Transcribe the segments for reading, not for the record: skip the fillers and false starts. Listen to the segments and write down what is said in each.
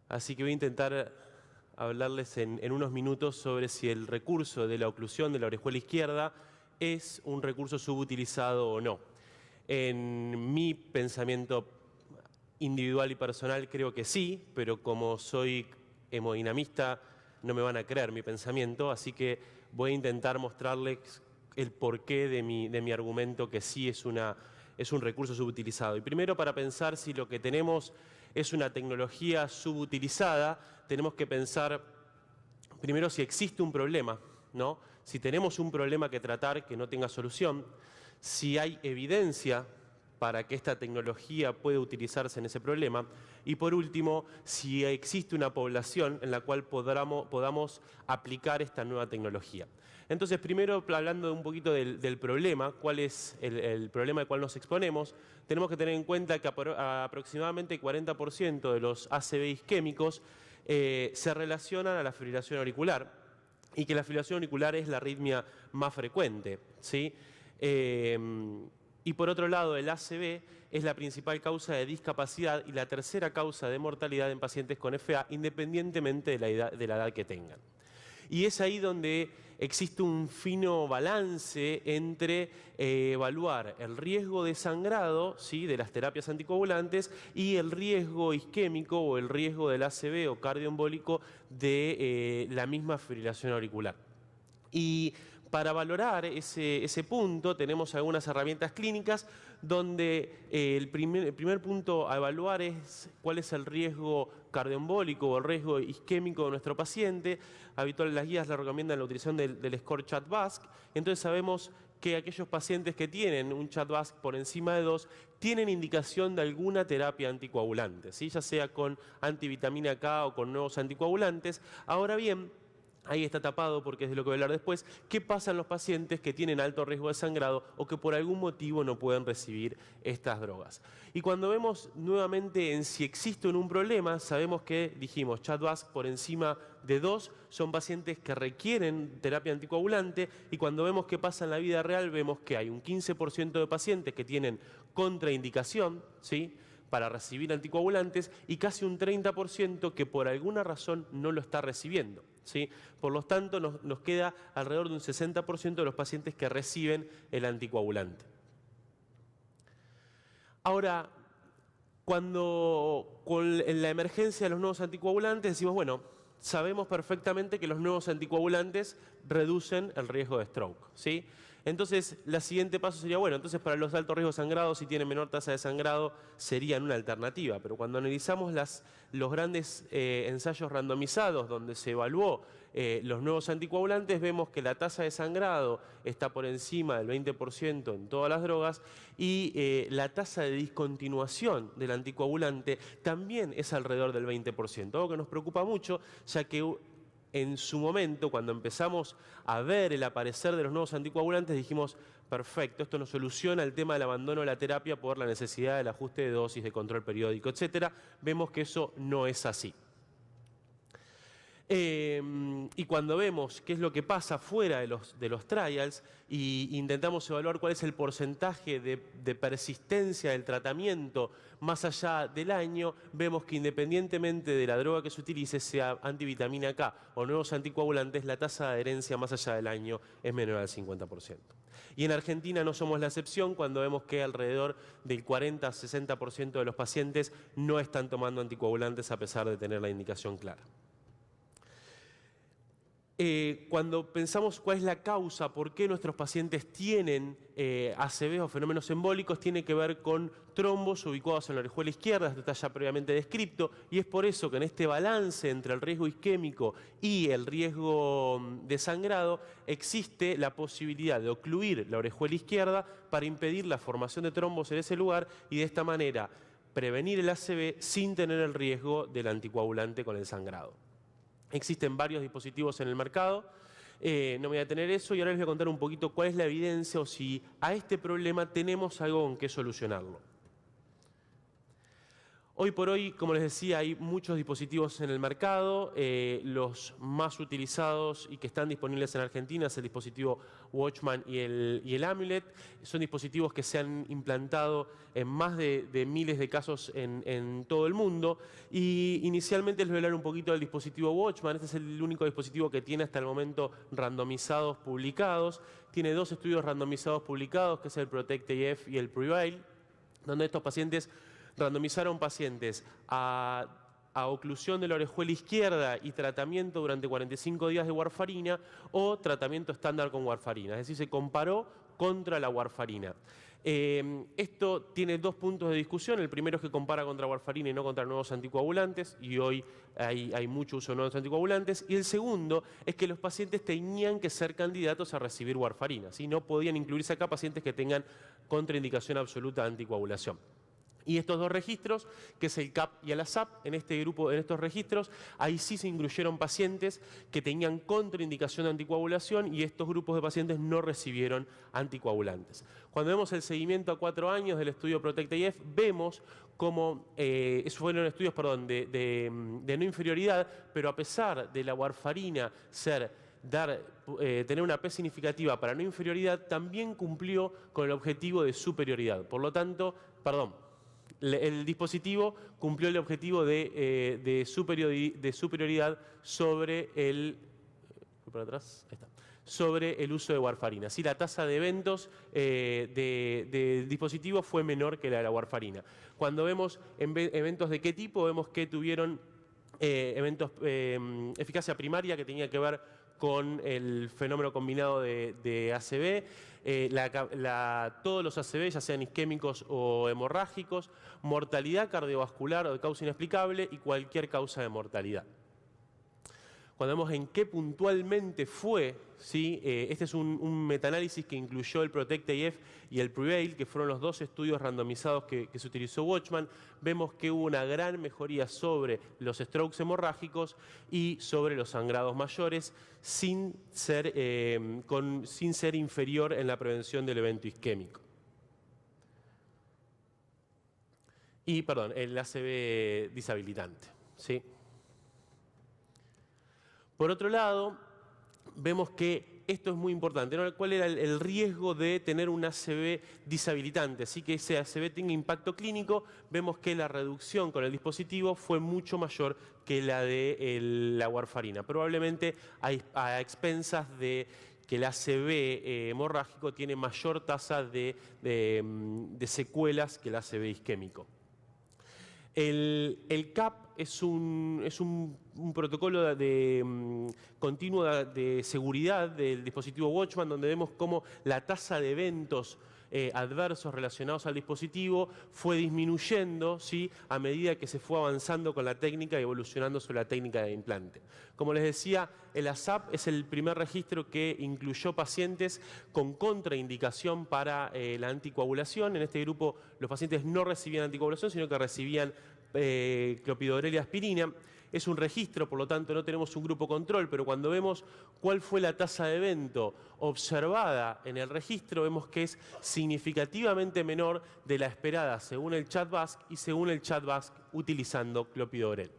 Así que voy a intentar hablarles en unos minutos sobre si el recurso de la oclusión de la orejuela izquierda es un recurso subutilizado o no. En mi pensamiento individual y personal creo que sí, pero como soy hemodinamista no me van a creer mi pensamiento, así que voy a intentar mostrarles el porqué de mi argumento que sí es un recurso subutilizado. Y primero, para pensar si lo que tenemos es una tecnología subutilizada, tenemos que pensar primero si existe un problema, ¿no? Si tenemos un problema que tratar que no tenga solución, si hay evidencia para que esta tecnología pueda utilizarse en ese problema, y por último, si existe una población en la cual podamos aplicar esta nueva tecnología. Entonces, primero, hablando un poquito del problema, cuál es el problema al cual nos exponemos, tenemos que tener en cuenta que aproximadamente 40% de los ACV isquémicos se relacionan a la fibrilación auricular, y que la fibrilación auricular es la arritmia más frecuente, ¿sí? Y por otro lado, el ACV es la principal causa de discapacidad y la tercera causa de mortalidad en pacientes con FA, independientemente de la edad que tengan. Y es ahí donde existe un fino balance entre evaluar el riesgo de sangrado, ¿sí?, de las terapias anticoagulantes y el riesgo isquémico o el riesgo del ACV o cardioembólico de la misma fibrilación auricular. Y para valorar ese punto tenemos algunas herramientas clínicas donde el primer punto a evaluar es cuál es el riesgo cardioembólico o el riesgo isquémico de nuestro paciente. Habitualmente las guías le recomiendan la utilización del score CHA2-VASc. Entonces sabemos que aquellos pacientes que tienen un CHA2-VASc por encima de 2 tienen indicación de alguna terapia anticoagulante, ¿sí?, ya sea con antivitamina K o con nuevos anticoagulantes. Ahora bien, ahí está tapado porque es de lo que voy a hablar después. ¿Qué pasa en los pacientes que tienen alto riesgo de sangrado o que por algún motivo no pueden recibir estas drogas? Y cuando vemos nuevamente en si existe un problema, sabemos que, dijimos, CHA2-VASc por encima de 2 son pacientes que requieren terapia anticoagulante, y cuando vemos qué pasa en la vida real, vemos que hay un 15% de pacientes que tienen contraindicación, ¿sí?, para recibir anticoagulantes, y casi un 30% que por alguna razón no lo está recibiendo, ¿sí? Por lo tanto, nos queda alrededor de un 60% de los pacientes que reciben el anticoagulante. Ahora, cuando en la emergencia de los nuevos anticoagulantes decimos, bueno, sabemos perfectamente que los nuevos anticoagulantes reducen el riesgo de stroke, ¿sí? Entonces, el siguiente paso sería, bueno, entonces para los altos riesgos de sangrado, si tienen menor tasa de sangrado, serían una alternativa. Pero cuando analizamos los grandes ensayos randomizados donde se evaluó los nuevos anticoagulantes, vemos que la tasa de sangrado está por encima del 20% en todas las drogas, y la tasa de discontinuación del anticoagulante también es alrededor del 20%, algo que nos preocupa mucho, ya que en su momento, cuando empezamos a ver el aparecer de los nuevos anticoagulantes, dijimos, perfecto, esto nos soluciona el tema del abandono de la terapia por la necesidad del ajuste de dosis, de control periódico, etc. Vemos que eso no es así. Y cuando vemos qué es lo que pasa fuera de los trials e intentamos evaluar cuál es el porcentaje de persistencia del tratamiento más allá del año, vemos que independientemente de la droga que se utilice, sea antivitamina K o nuevos anticoagulantes, la tasa de adherencia más allá del año es menor al 50%. Y en Argentina no somos la excepción cuando vemos que alrededor del 40-60% de los pacientes no están tomando anticoagulantes a pesar de tener la indicación clara. Cuando pensamos cuál es la causa, por qué nuestros pacientes tienen ACV o fenómenos embólicos, tiene que ver con trombos ubicados en la orejuela izquierda, esto está ya previamente descrito, y es por eso que en este balance entre el riesgo isquémico y el riesgo de sangrado existe la posibilidad de ocluir la orejuela izquierda para impedir la formación de trombos en ese lugar y de esta manera prevenir el ACV sin tener el riesgo del anticoagulante con el sangrado. Existen varios dispositivos en el mercado, no me voy a detener eso, y ahora les voy a contar un poquito cuál es la evidencia o si a este problema tenemos algo con qué solucionarlo. Hoy por hoy, como les decía, hay muchos dispositivos en el mercado. Los más utilizados y que están disponibles en Argentina es el dispositivo Watchman y el Amulet. Son dispositivos que se han implantado en más de miles de casos en todo el mundo. Y inicialmente les voy a hablar un poquito del dispositivo Watchman. Este es el único dispositivo que tiene hasta el momento randomizados publicados. Tiene 2 estudios randomizados publicados, que es el PROTECT-AF y el PREVAIL, donde estos pacientes randomizaron pacientes a oclusión de la orejuela izquierda y tratamiento durante 45 días de warfarina o tratamiento estándar con warfarina. Es decir, se comparó contra la warfarina. Esto tiene 2 puntos de discusión. El primero es que compara contra warfarina y no contra nuevos anticoagulantes, y hoy hay mucho uso de nuevos anticoagulantes. Y el segundo es que los pacientes tenían que ser candidatos a recibir warfarina, ¿sí? No podían incluirse acá pacientes que tengan contraindicación absoluta de anticoagulación. Y estos 2 registros, que es el CAP y el ASAP, en estos registros, ahí sí se incluyeron pacientes que tenían contraindicación de anticoagulación y estos grupos de pacientes no recibieron anticoagulantes. Cuando vemos el seguimiento a 4 años del estudio PROTECT-AF, vemos cómo, esos fueron estudios de no inferioridad, pero a pesar de la warfarina tener una P significativa para no inferioridad, también cumplió con el objetivo de superioridad. Por lo tanto, el dispositivo cumplió el objetivo de superioridad sobre el uso de warfarina. Sí, la tasa de eventos del dispositivo fue menor que la de la warfarina. Cuando vemos eventos de qué tipo, vemos que tuvieron eficacia primaria, que tenía que ver con el fenómeno combinado de ACV, todos los ACV, ya sean isquémicos o hemorrágicos, mortalidad cardiovascular o de causa inexplicable y cualquier causa de mortalidad. Cuando vemos en qué puntualmente fue, ¿sí? Este es un metaanálisis que incluyó el PROTECT-AF y el PREVAIL, que fueron los 2 estudios randomizados que se utilizó Watchman. Vemos que hubo una gran mejoría sobre los strokes hemorrágicos y sobre los sangrados mayores, sin ser inferior en la prevención del evento isquémico. Y, el ACV deshabilitante, ¿sí? Por otro lado, vemos que esto es muy importante, ¿no? ¿Cuál era el riesgo de tener un ACV deshabilitante? Así que ese ACV tenga impacto clínico, vemos que la reducción con el dispositivo fue mucho mayor que la de la warfarina. Probablemente a expensas de que el ACV hemorrágico tiene mayor tasa de secuelas que el ACV isquémico. El CAP es un protocolo continuo de seguridad del dispositivo Watchman, donde vemos cómo la tasa de eventos adversos relacionados al dispositivo fue disminuyendo, ¿sí? A medida que se fue avanzando con la técnica y evolucionando sobre la técnica de implante. Como les decía, el ASAP es el primer registro que incluyó pacientes con contraindicación para la anticoagulación. En este grupo los pacientes no recibían anticoagulación, sino que recibían clopidogrel y aspirina. Es un registro, por lo tanto no tenemos un grupo control, pero cuando vemos cuál fue la tasa de evento observada en el registro, vemos que es significativamente menor de la esperada según el CHA2DS2 y según el CHA2DS2 utilizando clopidogrel.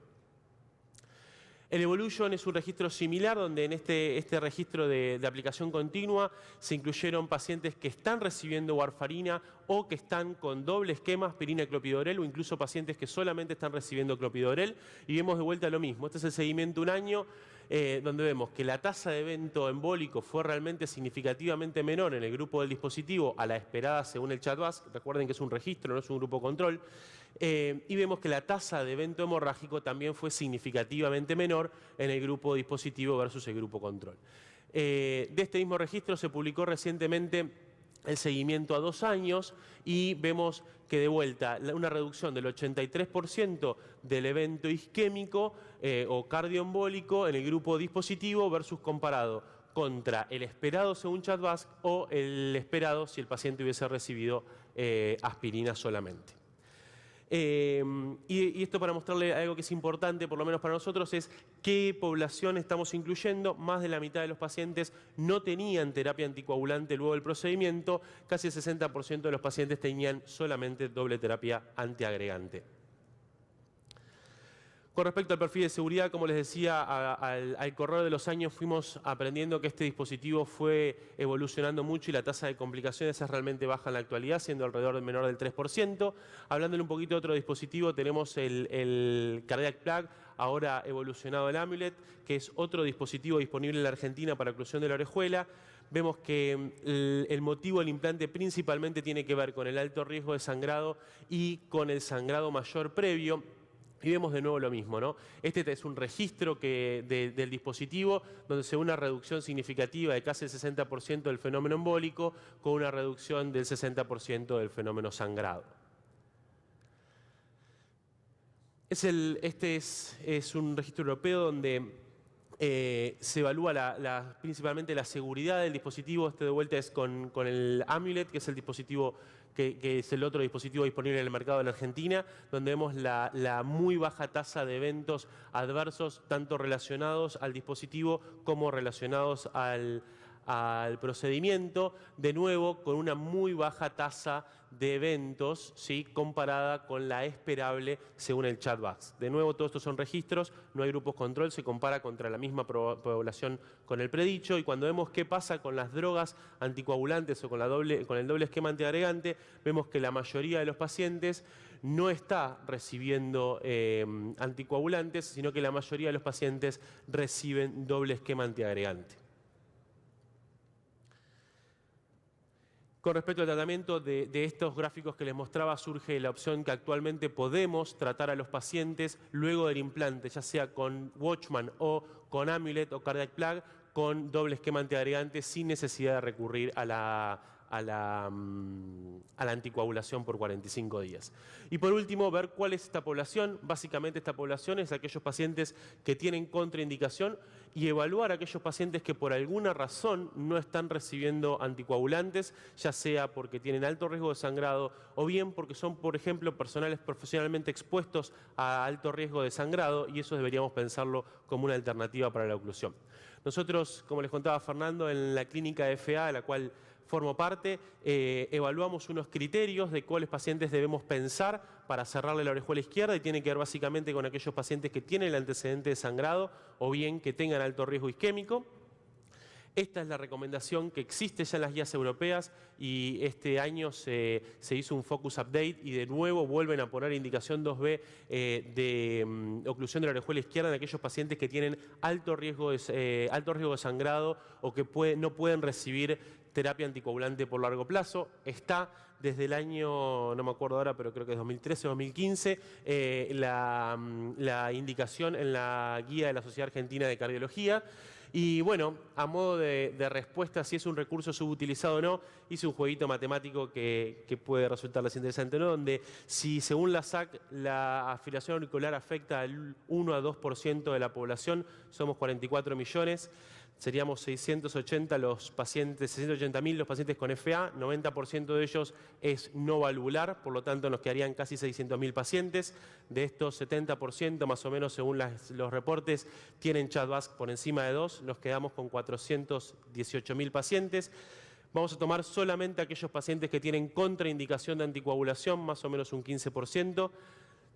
El Evolution es un registro similar, donde en este registro de aplicación continua se incluyeron pacientes que están recibiendo warfarina o que están con doble esquema, aspirina y clopidogrel, o incluso pacientes que solamente están recibiendo clopidogrel, y vemos de vuelta lo mismo. Este es el seguimiento un año, donde vemos que la tasa de evento embólico fue realmente significativamente menor en el grupo del dispositivo a la esperada según el CHA2DS2. Recuerden que es un registro, no es un grupo control. Y vemos que la tasa de evento hemorrágico también fue significativamente menor en el grupo dispositivo versus el grupo control. De este mismo registro se publicó recientemente el seguimiento a 2 años y vemos que de vuelta una reducción del 83% del evento isquémico o cardioembólico en el grupo dispositivo versus comparado contra el esperado según CHA2DS2 o el esperado si el paciente hubiese recibido aspirina solamente. Y esto para mostrarle algo que es importante, por lo menos para nosotros, es qué población estamos incluyendo. Más de la mitad de los pacientes no tenían terapia anticoagulante luego del procedimiento, casi el 60% de los pacientes tenían solamente doble terapia antiagregante. Con respecto al perfil de seguridad, como les decía, al correr de los años fuimos aprendiendo que este dispositivo fue evolucionando mucho y la tasa de complicaciones es realmente baja en la actualidad, siendo alrededor de menor del 3%. Hablándole un poquito de otro dispositivo, tenemos el Cardiac Plug, ahora evolucionado el Amulet, que es otro dispositivo disponible en la Argentina para oclusión de la orejuela. Vemos que el motivo del implante principalmente tiene que ver con el alto riesgo de sangrado y con el sangrado mayor previo. Y vemos de nuevo lo mismo, ¿no? Este es un registro del dispositivo donde se ve una reducción significativa de casi el 60% del fenómeno embólico con una reducción del 60% del fenómeno sangrado. Este es un registro europeo donde se evalúa principalmente la seguridad del dispositivo. Este de vuelta es con el Amulet, que es el dispositivo que es el otro dispositivo disponible en el mercado de la Argentina, donde vemos la muy baja tasa de eventos adversos, tanto relacionados al dispositivo como relacionados al procedimiento, de nuevo con una muy baja tasa de eventos, ¿sí?, comparada con la esperable según el CHADVAX. De nuevo, todos estos son registros, no hay grupos control, se compara contra la misma población con el predicho, y cuando vemos qué pasa con las drogas anticoagulantes o con el doble esquema antiagregante, vemos que la mayoría de los pacientes no está recibiendo anticoagulantes, sino que la mayoría de los pacientes reciben doble esquema antiagregante. Con respecto al tratamiento de estos gráficos que les mostraba, surge la opción que actualmente podemos tratar a los pacientes luego del implante, ya sea con Watchman o con Amulet o Cardiac Plug, con doble esquema antiagregante sin necesidad de recurrir a la anticoagulación por 45 días. Y por último, ver cuál es esta población. Básicamente esta población es aquellos pacientes que tienen contraindicación y evaluar a aquellos pacientes que por alguna razón no están recibiendo anticoagulantes, ya sea porque tienen alto riesgo de sangrado o bien porque son, por ejemplo, personales profesionalmente expuestos a alto riesgo de sangrado, y eso deberíamos pensarlo como una alternativa para la oclusión. Nosotros, como les contaba Fernando, en la clínica FA, de la cual formo parte, evaluamos unos criterios de cuáles pacientes debemos pensar para cerrarle la orejuela izquierda, y tiene que ver básicamente con aquellos pacientes que tienen el antecedente de sangrado o bien que tengan alto riesgo isquémico. Esta es la recomendación que existe ya en las guías europeas, y este año se hizo un focus update y de nuevo vuelven a poner indicación 2B de oclusión de la orejuela izquierda en aquellos pacientes que tienen alto riesgo de sangrado o que no pueden recibir terapia anticoagulante por largo plazo. Está desde el año, no me acuerdo ahora, pero creo que es 2013 o 2015, la indicación en la guía de la Sociedad Argentina de Cardiología. Y bueno, a modo de respuesta si es un recurso subutilizado o no, hice un jueguito matemático que puede resultarles interesante, ¿no? Donde si según la SAC la fibrilación auricular afecta al 1 a 2% de la población, somos 44 millones, seríamos 680.000 los pacientes con FA, 90% de ellos es no valvular, por lo tanto nos quedarían casi 600.000 pacientes. De estos, 70% más o menos según los reportes tienen CHADVAX por encima de 2, nos quedamos con 418.000 pacientes. Vamos a tomar solamente aquellos pacientes que tienen contraindicación de anticoagulación, más o menos un 15%.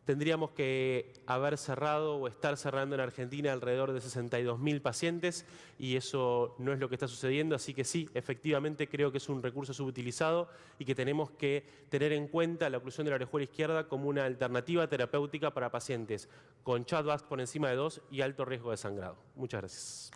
Tendríamos que haber cerrado o estar cerrando en Argentina alrededor de 62.000 pacientes, y eso no es lo que está sucediendo, así que sí, efectivamente creo que es un recurso subutilizado y que tenemos que tener en cuenta la oclusión de la orejuela izquierda como una alternativa terapéutica para pacientes con CHADVAX por encima de 2 y alto riesgo de sangrado. Muchas gracias.